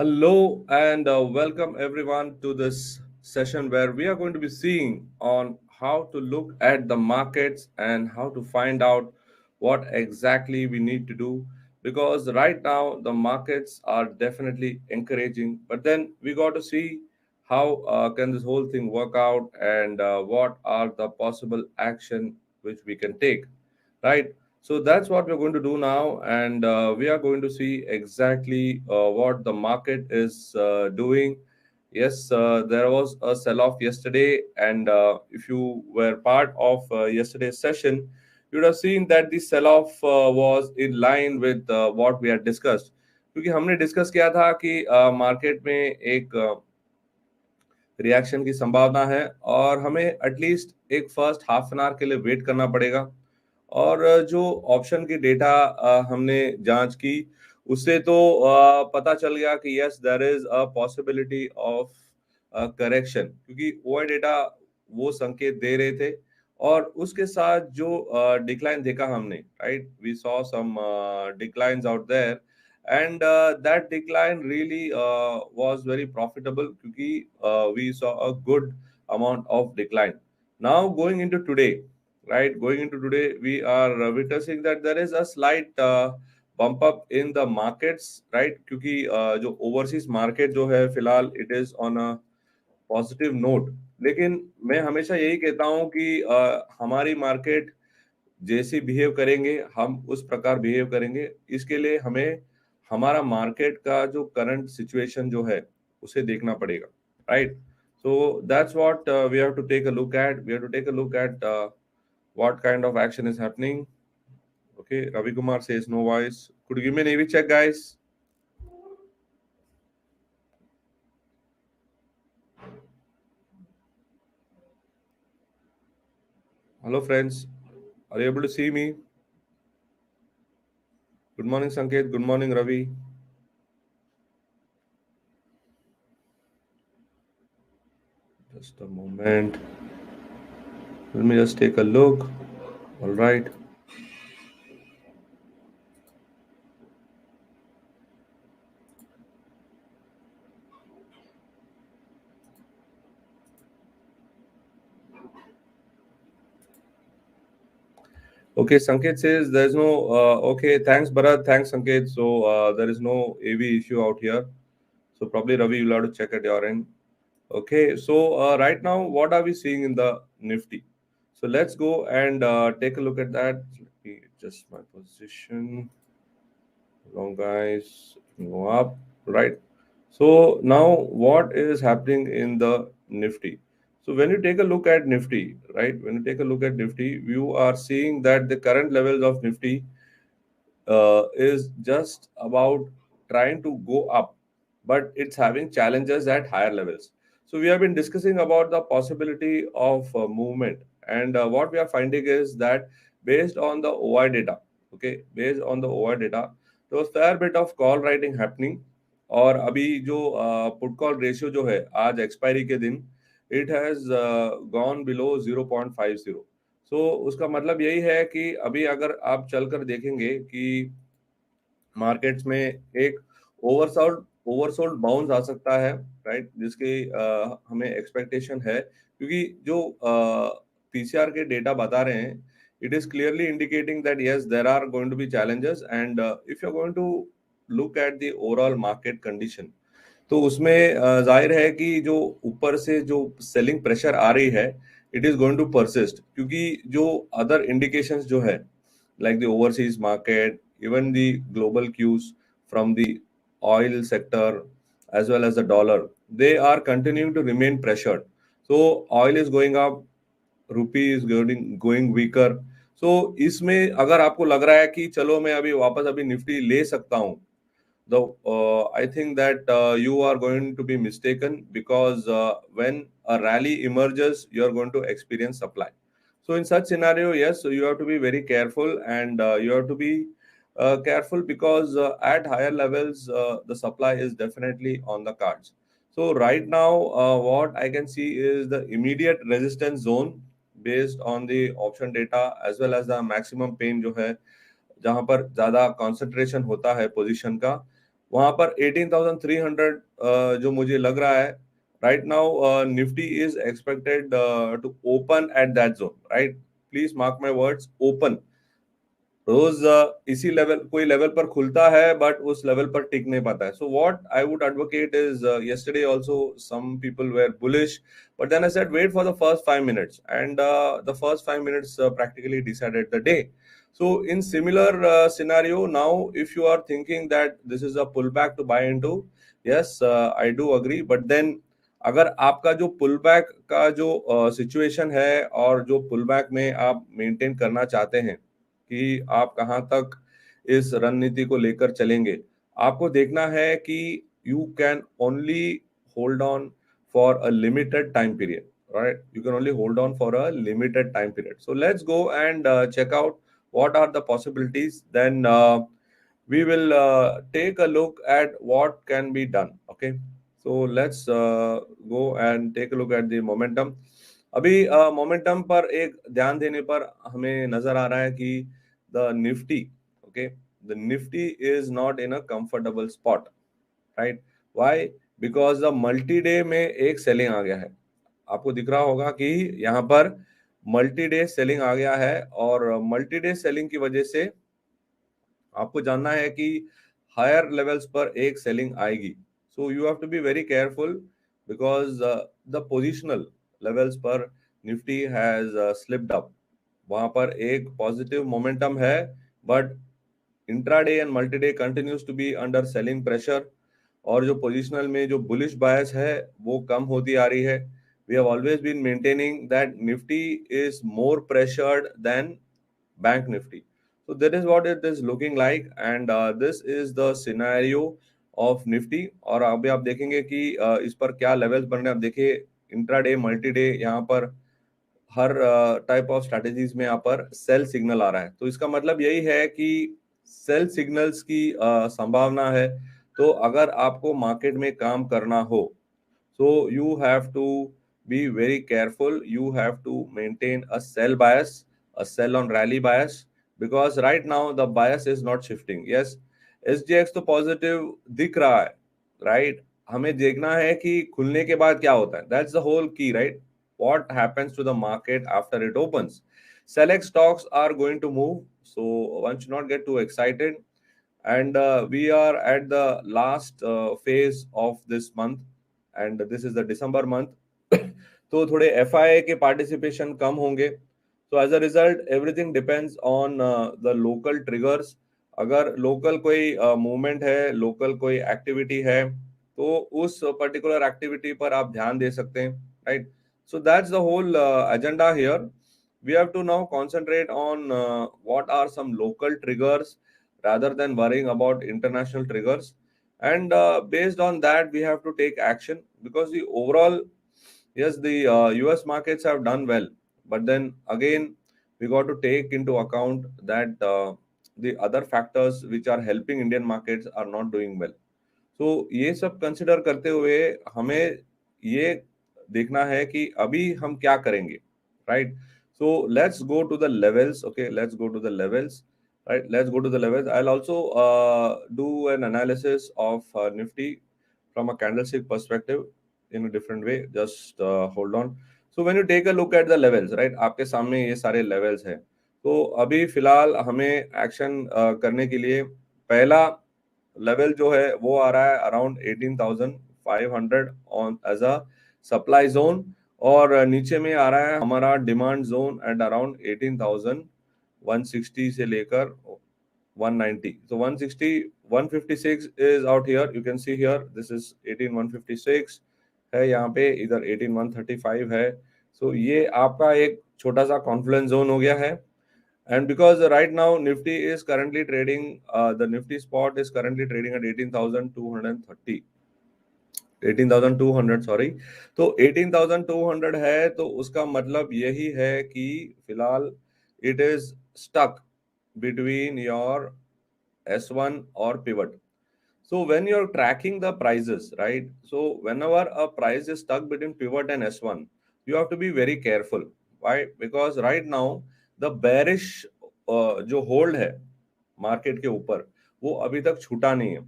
Hello and welcome everyone to this session where we are going to be seeing on how to look at the markets and how to find out what exactly we need to do because right now the markets are definitely encouraging, but then we got to see how can this whole thing work out and what are the possible action which we can take, right? So that's what we're going to do now, and we are going to see exactly what the market is doing. Yes, there was a sell-off yesterday, and if you were part of yesterday's session, you would have seen that the sell-off was in line with what we had discussed. क्योंकि हमने discuss किया था कि market में एक reaction की संभावना है और हमें एटलीस्ट एक फर्स्ट हाफ एन आवर के लिए वेट करना पड़ेगा और जो ऑप्शन की डेटा हमने जांच की उससे तो पता चल गया कि yes there is a possibility of correction क्योंकि वो डेटा वो संकेत दे रहे थे और उसके साथ जो डिक्लाइन देखा हमने right we saw some declines out there and that decline really was very profitable क्योंकि we saw a good amount of decline. Now going into today, right, going into today we are witnessing that there is a slight bump up in the markets, right, क्योंकि जो overseas market जो है फिलहाल it is on a positive note. लेकिन मैं हमेशा यही कहता हूँ कि हमारी मार्केट जैसे बिहेव करेंगे हम उस प्रकार बिहेव करेंगे, इसके लिए हमें हमारा मार्केट का जो करंट सिचुएशन जो है उसे देखना पड़ेगा, right? So that's what we have to take a look at. We have to take a look at what kind of action is happening. Okay, Ravi Kumar says no voice. Could you give me an AV check, guys? Hello friends, are you able to see me? Good morning Sanket, good morning Ravi. Just a moment, let me just take a look. All right. Okay, Sanket says there's no. Okay, thanks, Bharat. Thanks, Sanket. So there is no AV issue out here. So probably Ravi, you'll have to check at your end. Okay, so right now, what are we seeing in the Nifty? So let's go and take a look at that. Let me adjust my position. Long guys, go up, right? So now, what is happening in the Nifty? So when you take a look at Nifty, right? When you take a look at Nifty, you are seeing that the current levels of Nifty is just about trying to go up, but it's having challenges at higher levels. So we have been discussing about the possibility of movement, and what we are finding is that based on the OI data, okay, based on the OI data, there was fair bit of call writing happening. और अभी जो put call ratio जो है आज expiry के दिन it has gone below 0.50. सो उसका मतलब यही है कि अभी अगर आप चलकर देखेंगे कि मार्केट्स में एक ओवरसोल्ड ओवरसोल्ड बाउंस आ सकता है, राइट, जिसकी हमें एक्सपेक्टेशन है क्योंकि जो पीसीआर के डेटा बता रहे हैं it is clearly indicating that yes there are going to be challenges and if you are going to look at the overall market condition तो उसमें जाहिर है कि जो ऊपर से जो सेलिंग प्रेशर आ रही है it is going to persist क्योंकि जो अदर इंडिकेशंस जो है like the overseas market, even the global cues from the oil sector as well as the dollar, they are continuing to remain pressured. So oil is going up, rupee is going weaker. So इसमें अगर आपको लग रहा है कि चलो मैं अभी वापस अभी निफ्टी ले सकता हूँ, though I think that you are going to be mistaken because when a rally emerges, you are going to experience supply. So in such scenario, yes, so you have to be very careful and you have to be careful because at higher levels, the supply is definitely on the cards. So right now, what I can see is the immediate resistance zone based on the option data as well as the maximum pain जो है जहां पर ज्यादा concentration होता है position का वहां पर 18,300 जो मुझे लग रहा है right now, Nifty is expected to open at that zone, right? Please mark my words, open. रोज इसी लेवल, कोई लेवल पर खुलता है बट उस लेवल पर टिक नहीं पाता है। So what I would advocate is, yesterday also some people were bullish, but then I said wait for the first 5 minutes, and the first 5 minutes practically decided the day. So in similar scenario now, if you are thinking that this is a pullback to buy into, yes, I do agree, but then अगर आपका जो pullback का जो situation है और जो pullback में आप मेंटेन करना चाहते हैं कि आप कहाँ तक इस रणनीति को लेकर चलेंगे, आपको देखना है कि you can only hold on for a limited time period, right? You can only hold on for a limited time period. So let's go and check out what are the possibilities. Then we will take a look at what can be done. Okay, so let's go and take a look at the momentum. अभी momentum पर एक ध्यान देने पर हमें नजर आ रहा है कि the Nifty, okay, the Nifty is not in a comfortable spot, right? Why? Because the multi day में एक सेलिंग आ गया है. आपको दिख रहा होगा कि यहाँ पर मल्टी डे सेलिंग आ गया है, और मल्टी डे सेलिंग की वजह से आपको जानना है कि हायर लेवल्स पर एक सेलिंग आएगी. So you have to be very careful because the positional levels पर निफ्टी हैज स्लिप्ड अप. वहां पर एक पॉजिटिव मोमेंटम है, but intraday and multiday continues to be under selling pressure, और जो पोजिशनल में जो बुलिश बायस है वो कम होती आ रही है. We have always been maintaining that Nifty is more pressured than bank Nifty. So that is what it is looking like, and this is the scenario of Nifty. और अभी आप देखेंगे कि इस पर क्या लेवल्स बन रहे हैं. आप देखिए इंट्राडे मल्टी डे, यहाँ पर हर टाइप ऑफ स्ट्रेटेजीज में यहाँ पर सेल सिग्नल आ रहा है. तो इसका मतलब यही है कि सेल सिग्नल्स की संभावना है. तो अगर आपको मार्केट में काम करना हो, so you have to be very careful. You have to maintain a sell bias, a sell on rally bias, because right now the bias is not shifting. Yes, SGX तो पॉजिटिव दिख रहा है, right? हमें देखना है कि खुलने के बाद क्या होता है. दैट्स द होल की, right? What happens to the market after it opens? Select stocks are going to move, so one should not get too excited. And we are at the last phase of this month, and this is the December month. तो थोड़े FII के participation कम होंगे. So as a result, everything depends on the local triggers. अगर local कोई movement है, local कोई activity है, तो उस पर्टिकुलर एक्टिविटी पर आप ध्यान दे सकते हैं, right? So that's the whole agenda here. We have to now concentrate on what are some local triggers rather than worrying about international triggers. And based on that, we have to take action, because the overall, yes, the US markets have done well, but then again, we got to take into account that the other factors which are helping Indian markets are not doing well. तो ये सब consider करते हुए हमें ये देखना है कि अभी हम क्या करेंगे, right? So let's go to the levels. Okay, let's go to the levels. Right, let's go to the levels. I'll also do an analysis of Nifty from a candlestick perspective in a different way. Just hold on. So when you take a look at the levels, right, आपके सामने ये सारे levels हैं. तो अभी फिलहाल हमें action करने के लिए पहला लेवल जो है वो आ रहा है around 18,500 on as a supply zone, और नीचे में आ रहा है हमारा डिमांड जोन एट अराउंड 18,160 से लेकर 190. So 160, 156 is out here. You can see here. This is 18,156 है यहाँ पे, इधर 18,135 है. So ये आपका एक छोटा सा कॉन्फ्लुएंस जोन हो गया है. And because right now Nifty is currently trading, the Nifty spot is currently trading at 18,230. 18,200, sorry. तो 18,200 है, तो उसका मतलब यही है कि फिलहाल it is stuck between your S1 or pivot. So when you're tracking the prices, right? So whenever a price is stuck between pivot and S1, you have to be very careful. Why? Because right now the bearish जो hold है market के ऊपर वो अभी तक छूटा नहीं है.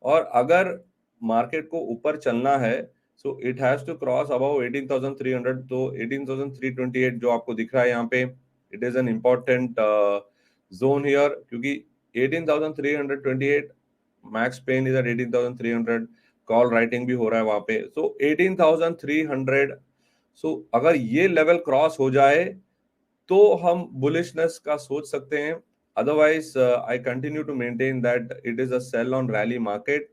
और अगर मार्केट को ऊपर चलना है so it has to cross above 18,300, तो 18,328 जो आपको दिख रहा है यहाँ पे, it is an important zone here, क्योंकि 18,328 max pain is at 18,300, call writing भी हो रहा है वहां पे, सो 18,300, सो अगर ये लेवल क्रॉस हो जाए तो हम बुलिशनेस का सोच सकते हैं। Otherwise I continue to maintain that it is a sell on rally market,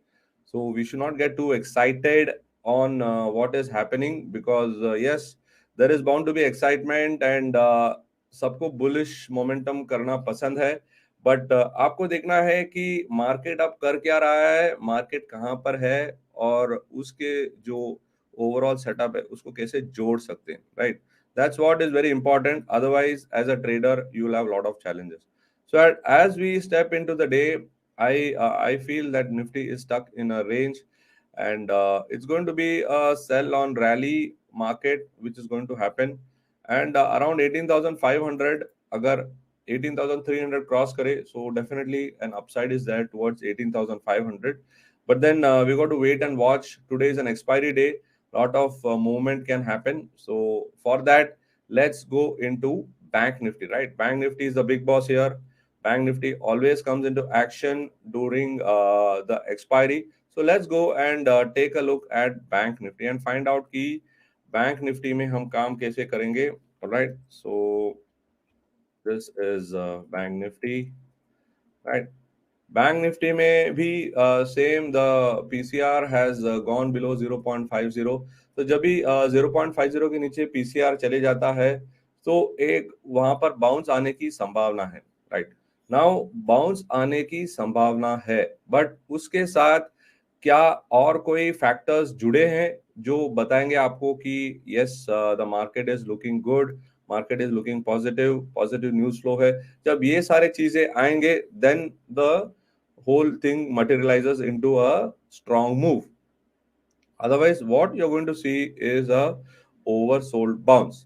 so we should not get too excited on what is happening, because yes, there is bound to be excitement and सबको bullish momentum करना पसंद है, but आपको देखना है कि market अब कर क्या रहा है, मार्केट कहाँ पर है, और उसके जो ओवरऑल सेटअप है उसको कैसे जोड़ सकते हैं, right? That's what is very important. Otherwise, as a trader, you will have a lot of challenges. So as we step into the day, I feel that Nifty is stuck in a range, and it's going to be a sell on rally market, which is going to happen. And around 18,500, agar 18,300 cross kare, so definitely an upside is there towards 18,500. But then we got to wait and watch. Today is an expiry day, lot of movement can happen. So for that, let's go into Bank Nifty, right? Bank Nifty is the big boss here. Bank Nifty always comes into action during the expiry. So let's go and take a look at Bank Nifty and find out कि Bank Nifty में हम काम कैसे करेंगे. All right. So this is Bank Nifty, right? Bank Nifty में भी same, the PCR has gone below 0.50. तो जब भी 0.50 के नीचे पीसीआर चले जाता है तो एक वहां पर बाउंस आने की संभावना है, राइट? नाउ बाउंस आने की संभावना है, बट उसके साथ क्या और कोई फैक्टर्स जुड़े हैं जो बताएंगे आपको कि yes, the market is looking good, market is looking positive, positive news flow है. जब ये सारे चीजें आएंगे then the whole thing materializes into a strong move. Otherwise, what you're going to see is a oversold bounce.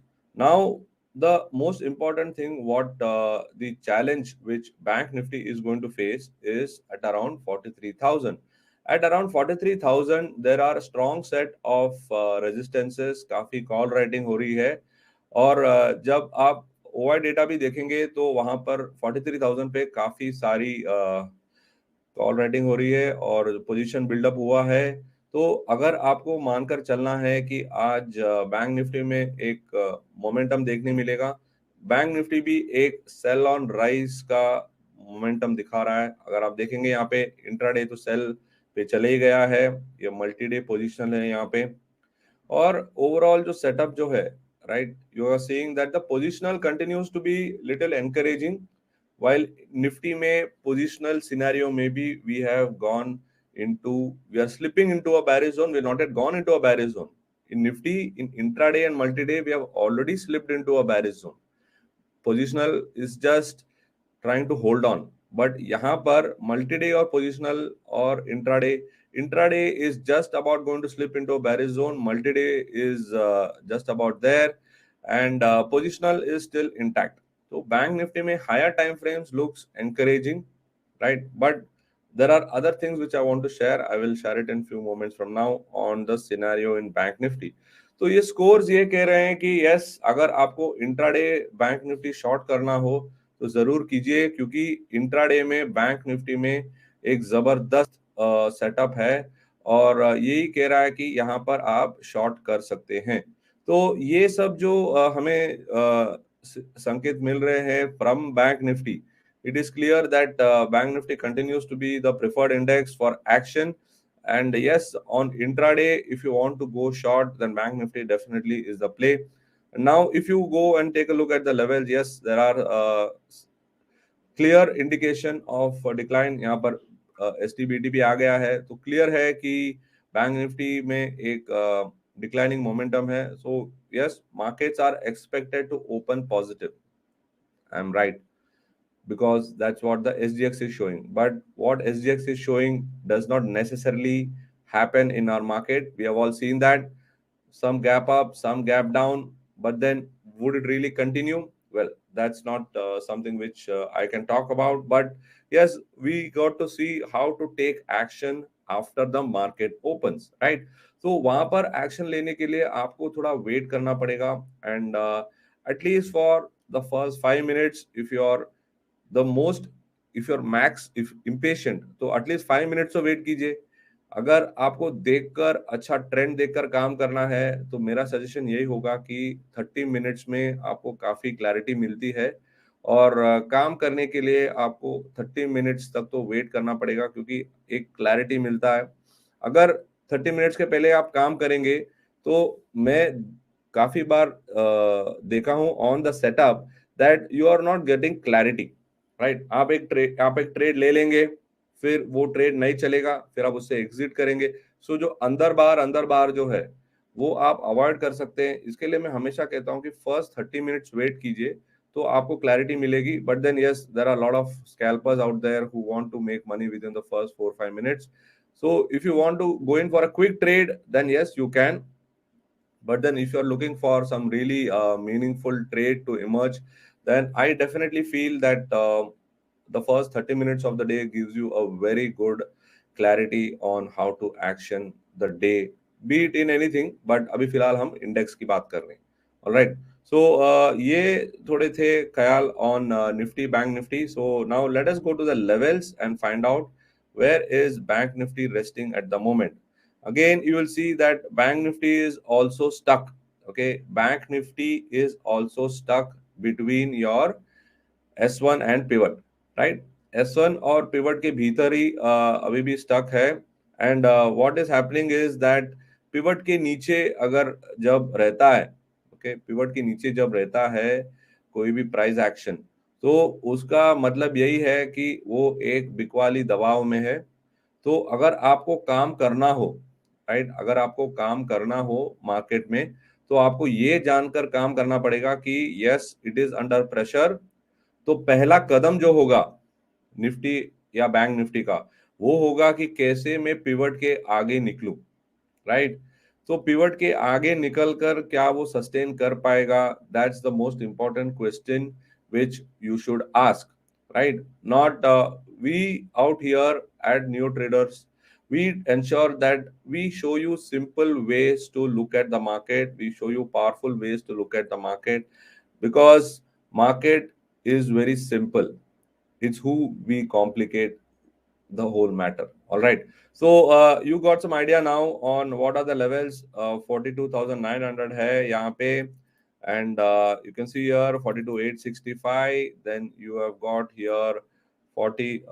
Now, the most important thing, what the challenge which Bank Nifty is going to face is at around 43,000. At around 43,000, there are a strong set of resistances. काफी call writing हो रही है, और जब आप OI data भी देखेंगे तो वहां पर 43,000 पे काफी सारी कॉल राइटिंग हो रही है और पोजीशन बिल्डअप हुआ है. तो अगर आपको मानकर चलना है कि आज बैंक निफ्टी में एक मोमेंटम देखने मिलेगा, बैंक निफ्टी भी एक सेल ऑन राइज का मोमेंटम दिखा रहा है. अगर आप देखेंगे यहाँ पे इंट्राडे तो सेल पे चले ही गया है, ये मल्टी डे पोजिशन है यहाँ पे. और ओवरऑल जो सेटअप जो है, right, you are seeing that the positional continues to be little encouraging. While Nifty में positional scenario, maybe we are slipping into a bearish zone. We're not yet gone into a bearish zone. In Nifty, in intraday and multi-day, we have already slipped into a bearish zone. Positional is just trying to hold on. But यहाँ पर multi-day और positional और intraday is just about going to slip into a bearish zone. Multi-day is just about there, and positional is still intact. So Bank Nifty में higher time frames looks encouraging, right? But there are other things which I want to share. I will share it in few moments from now on the scenario in Bank Nifty. तो ये scores ये कह रहे हैं कि yes, अगर आपको intraday bank Nifty short करना हो तो जरूर कीजिए, क्योंकि इंट्राडे में बैंक निफ्टी में एक जबरदस्त सेटअप है, और यही कह रहा है कि यहाँ पर आप शॉर्ट कर सकते हैं. तो ये सब जो हमें संकेत मिल रहे हैं from bank Nifty, it is clear that Bank Nifty continues to be the preferred index for action. And yes, on intraday, if you want to go short, then Bank Nifty definitely is the play. Now, if you go and take a look at the levels, yes, there are clear indication of decline. यहाँ पर STBT भी आ गया है, तो clear है कि Bank Nifty में एक declining momentum है. So yes, markets are expected to open positive. I'm right, because that's what the SGX is showing. But what SGX is showing does not necessarily happen in our market. We have all seen that some gap up, some gap down, but then would it really continue? Well, that's not something which I can talk about. But yes, we got to see how to take action after the market opens, right? तो वहां पर action लेने के लिए आपको थोड़ा wait करना पड़ेगा, and at least for the first 5 minutes, if you are the most, if your max if impatient, तो एटलीस्ट 5 मिनट्स तो वेट कीजिए। अगर आपको देखकर अच्छा ट्रेंड देखकर काम करना है, तो मेरा सजेशन यही होगा कि 30 मिनट्स में आपको काफी क्लैरिटी मिलती है, और काम करने के लिए आपको 30 मिनट्स तक तो वेट करना पड़ेगा, क्योंकि एक क्लैरिटी मिलता है। अगर 30 मिनट्स के पहले आप काम करेंगे, तो मैं काफी बार देखा हूं on the setup that you are not getting clarity, right? आप एक ट्रेड ले लेंगे, फिर वो ट्रेड नहीं चलेगा, फिर आप उससे एग्जिट करेंगे। सो जो अंदर बार जो है, वो आप अवॉइड कर सकते हैं। इसके लिए मैं हमेशा कहता हूं कि फर्स्ट 30 मिनट्स वेट कीजिए, तो आपको क्लैरिटी मिलेगी। But then yes, there are lot of scalpers out there who want to make money within the first 4-5 minutes. So if you want to go in for a quick trade, then yes, you can. But then if you're looking for some really meaningful trade to emerge, then I definitely feel that the first 30 minutes of the day gives you a very good clarity on how to action the day, be it in anything. But अभी फिलहाल हम index की बात कर रहे हैं। Alright. So ये थोड़े थे ख्याल on Nifty, Bank Nifty. So now let us go to the levels and find out where is Bank Nifty resting at the moment. Again, you will see that Bank Nifty is also stuck. Okay, Bank Nifty is also stuck between your S1 and pivot, right? S1 और pivot के भीतर ही अभी भी stuck है, and what is happening is that pivot के नीचे अगर जब रहता है, okay, pivot के नीचे जब रहता है कोई भी प्राइस एक्शन, तो उसका मतलब यही है कि वो एक बिकवाली दबाव में है। तो अगर आपको काम करना हो, राइट, अगर आपको काम करना हो मार्केट में, तो आपको ये जानकर काम करना पड़ेगा कि yes, it is under pressure. तो पहला कदम जो होगा निफ्टी या बैंक निफ्टी का, वो होगा कि कैसे मैं पिवट के आगे निकलूं, राइट? तो पिवट के आगे निकलकर क्या वो सस्टेन कर पाएगा? That's the most important question which you should ask, right? Not we out here at new traders, we ensure that we show you simple ways to look at the market, we show you powerful ways to look at the market, because market is very simple. It's who we complicate the whole matter. All right. So you got some idea now on what are the levels. 42,900 hai yahan pe, and you can see here 42,865. Then you have got here 40.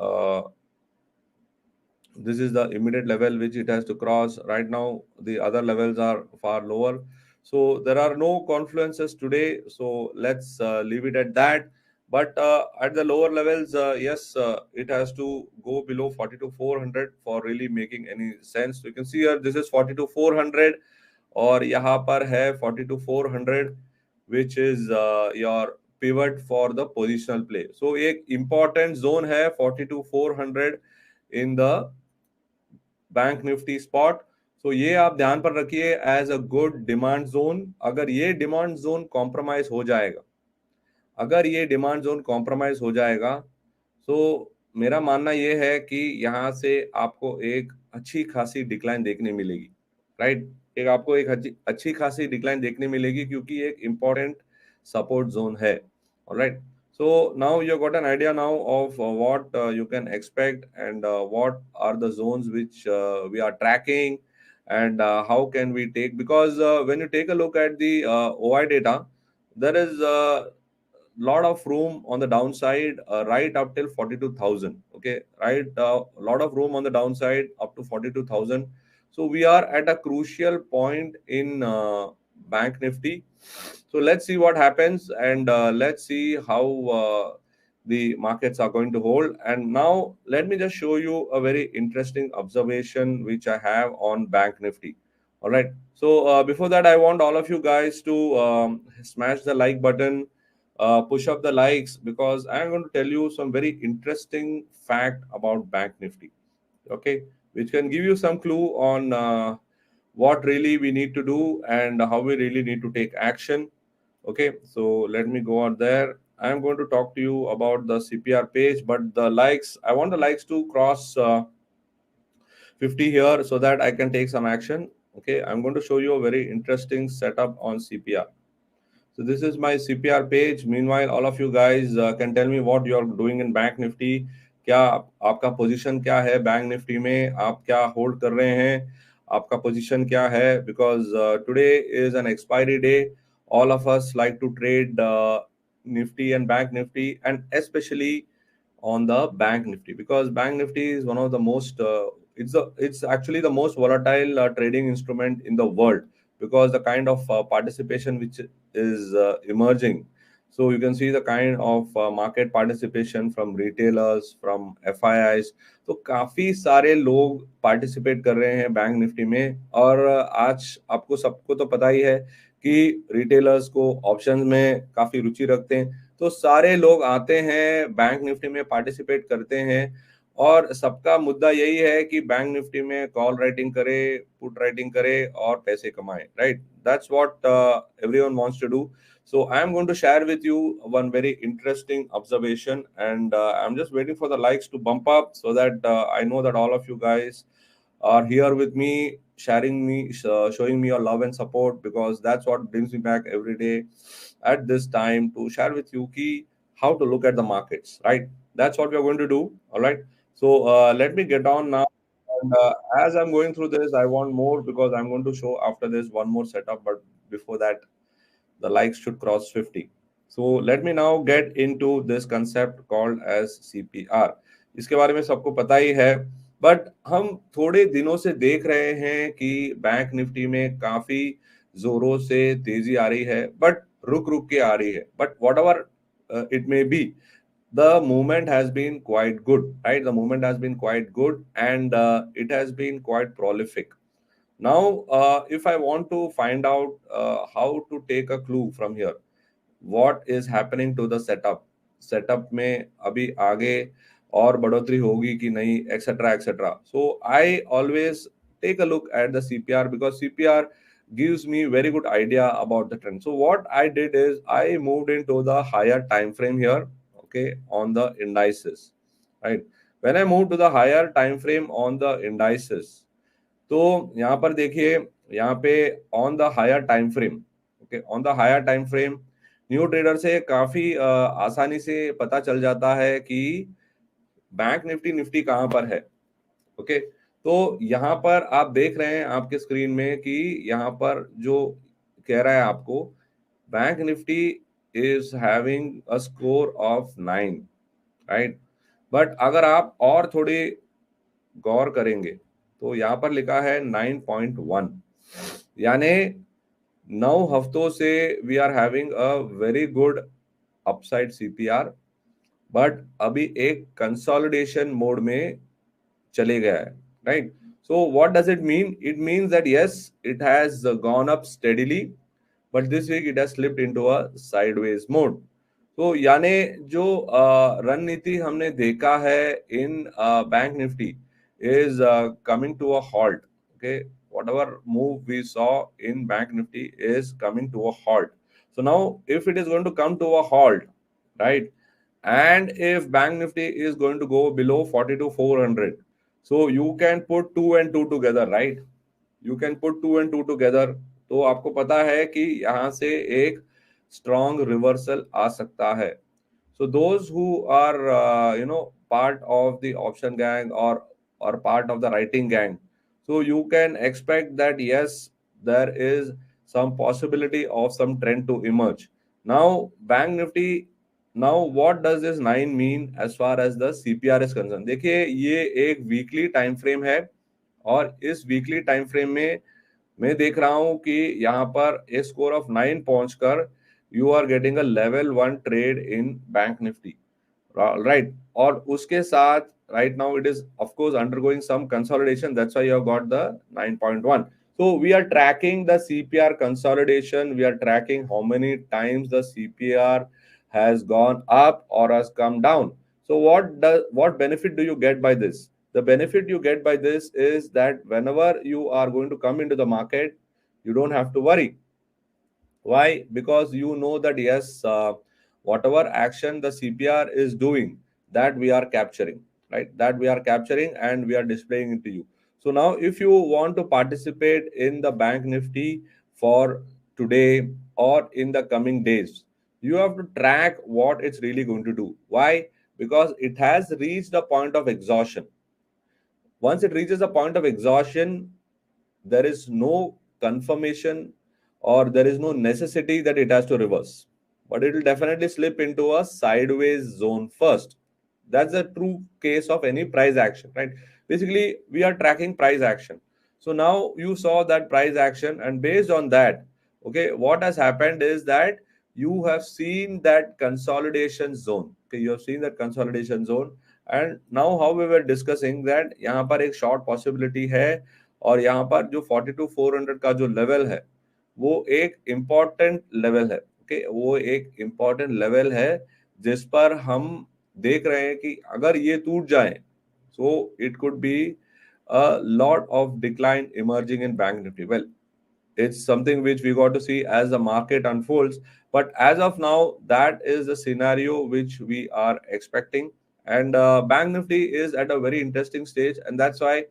This is the immediate level which it has to cross. Right now, the other levels are far lower. So there are no confluences today. So let's leave it at that. But at the lower levels, yes, it has to go below 42,400 for really making any sense. So you can see here, this is 42,400, और यहाँ पर है 42,400, which is your pivot for the positional play. So एक important zone है 42,400 in the bank Nifty spot. तो ये आप ध्यान पर रखिए as a good demand zone. अगर ये डिमांड जोन कॉम्प्रोमाइज हो जाएगा, अगर ये डिमांड जोन कॉम्प्रोमाइज हो जाएगा, तो मेरा मानना ये है कि यहाँ से आपको एक अच्छी खासी डिक्लाइन देखने मिलेगी, राइट? एक आपको एक अच्छी खासी डिक्लाइन देखने मिलेगी, क्योंकि एक इंपॉर्टेंट सपोर्ट जोन है। Alright, so now you got an idea now of what you can expect, and what are the zones which we are tracking, and how can we take, because when you take a look at the OI data, there is lot of room on the downside, right up till 42,000. Okay, right, lot of room on the downside up to 42,000. So we are at a crucial point in bank nifty. So let's see what happens, and let's see how the markets are going to hold. And now let me just show you a very interesting observation which I have on bank nifty. All right, so before that, I want all of you guys to smash the like button, push up the likes, because I'm going to tell you some very interesting fact about bank nifty, okay, which can give you some clue on what really we need to do and how we really need to take action. Okay, so let me go out there. I am going to talk to you about the CPR page, but the likes, I want the likes to cross 50 here so that I can take some action. Okay, I'm going to show you a very interesting setup on CPR. So this is my CPR page. Meanwhile, all of you guys can tell me what you are doing in Bank Nifty. क्या आपका position क्या है bank Nifty में, आप क्या hold कर रहे हैं, आपका पोजीशन क्या है? Because today is an expiry day. All of us like to trade Nifty and Bank Nifty, and especially on the Bank Nifty, because Bank Nifty is one of the most it's actually the most volatile trading instrument in the world, because the kind of participation which is emerging. So you can see the kind of market participation from retailers, from FIIs. तो काफी सारे लोग participate कर रहे हैं bank Nifty में. और आज आपको सबको तो पता ही है कि रिटेलर्स को ऑप्शंस में काफी रुचि रखते हैं, तो सारे लोग आते हैं बैंक निफ्टी में, पार्टिसिपेट करते हैं. और सबका मुद्दा यही है कि बैंक निफ्टी में कॉल राइटिंग करे, पुट राइटिंग करे और पैसे कमाए, right? That's what everyone wants to do. So I am going to share with you one very interesting observation, and I'm just waiting for the likes to bump up so that I know that all of you guys are here with me, sharing me, showing me your love and support, because that's what brings me back every day at this time to share with you key how to look at the markets, right? That's what we are going to do. All right. So let me get on now. And as I'm going through this, I want more, because I'm going to show after this one more setup. But before that, the likes should cross 50. So let me now get into this concept called as CPR. इसके बारे में सबको पता ही है, but हम थोड़े दिनों से देख रहे हैं कि बैंक निफ्टी में काफी जोरों से तेजी आ रही है, बट रुक रुक के आ रही है. But what ever it may be, the movement has been quite good, right? The movement has been quite good, and it has been quite prolific. Now, if I want to find out how to take a clue from here, what is happening to the setup में अभी आगे और बढ़ोतरी होगी कि नहीं, etc etc. So I always take a look at the CPR, because CPR gives me very good idea about the trend. So what I did is I moved into the higher time frame here, okay, on the indices, right? When I moved to the higher time frame on the indices, तो यहाँ पर देखिए, यहाँ पे on the higher time frame, okay, on the higher time frame new trader से काफी आसानी से पता चल जाता है कि बैंक निफ्टी निफ्टी कहाँ पर है. ओके, तो यहाँ पर आप देख रहे हैं आपके स्क्रीन में कि यहाँ पर जो कह रहा है आपको, bank Nifty is having a score of 9, right? But अगर आप और थोड़ी गौर करेंगे तो यहाँ पर लिखा है 9.1, यानी 9 हफ्तों से we are having a very good upside CPR, but अभी एक कंसोलिडेशन मोड में चले गया है, right? So what does it mean? It means that yes, it has gone up steadily, but this week it has slipped into a sideways mode. तो यानी जो रणनीति हमने देखा है in bank Nifty is coming to a halt. Okay, whatever move we saw in Bank Nifty is coming to a halt. So now, if it is going to come to a halt, right, and if Bank Nifty is going to go below 42,400, so you can put two and two together, right? You can put two and two together. तो आपको पता है कि यहाँ से एक strong reversal आ सकता है. So those who are part of the option gang, or part of the writing gang, so you can expect that yes, there is some possibility of some trend to emerge. Now Bank Nifty, now what does this 9 mean as far as the CPR is concerned? देखिए, ये एक weekly time frame है, और इस weekly time frame में मैं देख रहा हूं कि यहाँ पर ए स्कोर ऑफ 9 पहुंचकर you are getting a level 1 trade in bank Nifty, right? और उसके साथ right now it is of course undergoing some consolidation, that's why you have got the 9.1. So we are tracking the CPR consolidation, we are tracking how many times the CPR has gone up or has come down. So what benefit do you get by this? The benefit you get by this is that whenever you are going to come into the market, you don't have to worry. Why? Because you know that yes, whatever action the CPR is doing, that we are capturing, right? That we are capturing and we are displaying it to you. So now if you want to participate in the Bank Nifty for today or in the coming days, you have to track what it's really going to do. Why? Because it has reached a point of exhaustion. Once it reaches a point of exhaustion, there is no confirmation or there is no necessity that it has to reverse, but it will definitely slip into a sideways zone first. That's the true case of any price action, right? Basically we are tracking price action. So now you saw that price action, and based on that, okay, what has happened is that you have seen that consolidation zone. Okay, you have seen that consolidation zone. And now how we were discussing that यहाँ पर एक short possibility है, और यहाँ पर जो 42,400 का जो लेवल है वो एक इम्पॉर्टेंट लेवल है। ओके, वो एक इम्पॉर्टेंट लेवल है जिस पर हम देख रहे हैं कि अगर ये टूट जाए, so it could be a lot of decline emerging in bank Nifty. Well, it's something which we got to see as the market unfolds, but as of now that is the scenario which we are expecting. And Bank Nifty is at a very interesting stage, and that's why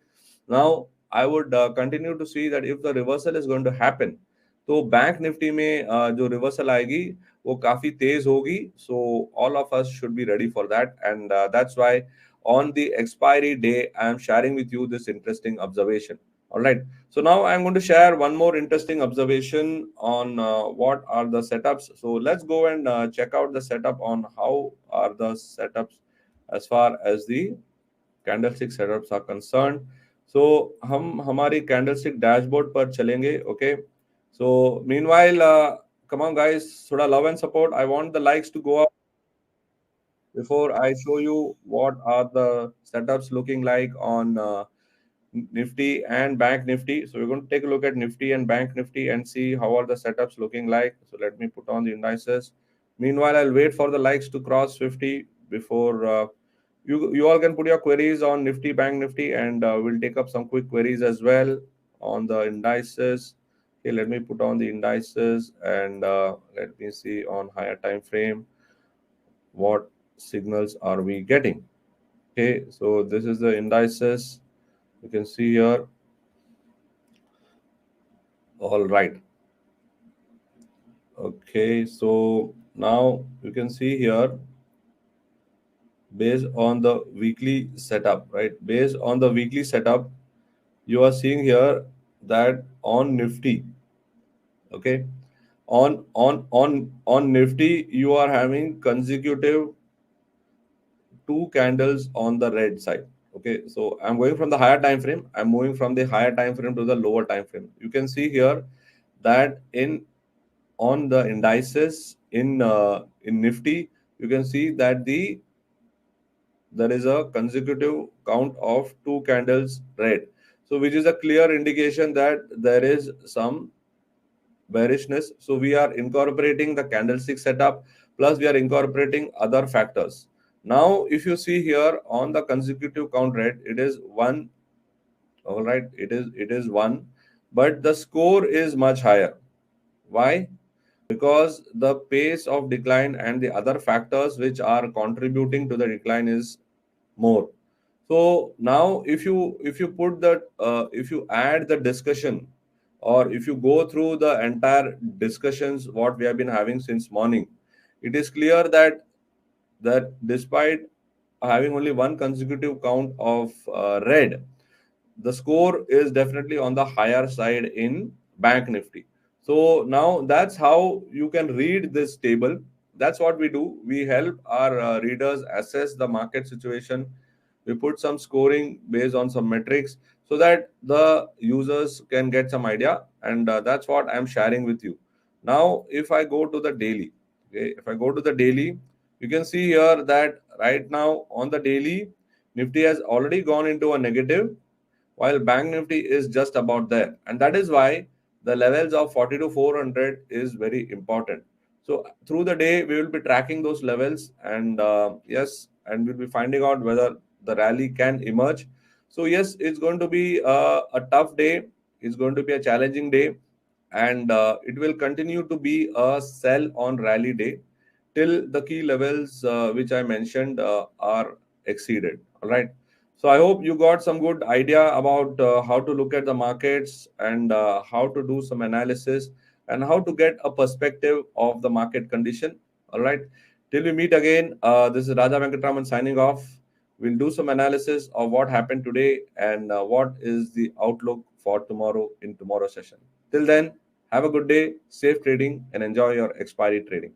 now I would continue to see that if the reversal is going to happen, तो bank Nifty में जो reversal आएगी वो काफी तेज होगी. So all of us should be ready for that, and that's why on the expiry day I am sharing with you this interesting observation. All right. So now I'm going to share one more interesting observation on what are the setups. So let's go and check out the setup on how are the setups as far as the candlestick setups are concerned. So हम हमारी candlestick dashboard पर चलेंगे. Okay. So meanwhile, come on guys, थोड़ा love and support. I want the likes to go up before I show you what are the setups looking like on Nifty and Bank Nifty. So we're going to take a look at Nifty and Bank Nifty and see how are the setups looking like. So let me put on the indices. Meanwhile, I'll wait for the likes to cross 50 before you all can put your queries on Nifty, Bank Nifty, and we'll take up some quick queries as well on the indices. Okay, let me put on the indices and let me see on higher time frame what signals are we getting. Okay, so this is the indices. You can see here. All right. Okay, so now you can see here based on the weekly setup, right? Based on the weekly setup, you are seeing here that on Nifty, okay, on Nifty, you are having consecutive two candles on the red side. Okay, so I'm going from the higher time frame. I'm moving from the higher time frame to the lower time frame. You can see here that in on the indices in Nifty, you can see that there is a consecutive count of two candles red. So which is a clear indication that there is some bearishness. So we are incorporating the candlestick setup, plus we are incorporating other factors. Now, if you see here on the consecutive count red, it is one. All right, it is one, but the score is much higher. Why? Because the pace of decline and the other factors which are contributing to the decline is more. So now if you put that if you add the discussion, or if you go through the entire discussions what we have been having since morning, it is clear that despite having only one consecutive count of red, the score is definitely on the higher side in Bank Nifty. So now that's how you can read this table. That's what we do. We help our readers assess the market situation. We put some scoring based on some metrics so that the users can get some idea, and that's what I'm sharing with you. Now, if I go to the daily, okay, if I go to the daily, you can see here that right now on the daily, Nifty has already gone into a negative, while Bank Nifty is just about there. And that is why the levels of 40 to 400 is very important. So through the day, we will be tracking those levels, and yes, and we'll be finding out whether the rally can emerge. So yes, it's going to be a tough day. It's going to be a challenging day, and it will continue to be a sell on rally day. till the key levels which I mentioned are exceeded. All right. So I hope you got some good idea about how to look at the markets and how to do some analysis and how to get a perspective of the market condition. All right. Till we meet again, this is Raja Venkatraman signing off. We'll do some analysis of what happened today and what is the outlook for tomorrow in tomorrow's session. Till then, have a good day, safe trading, and enjoy your expiry trading.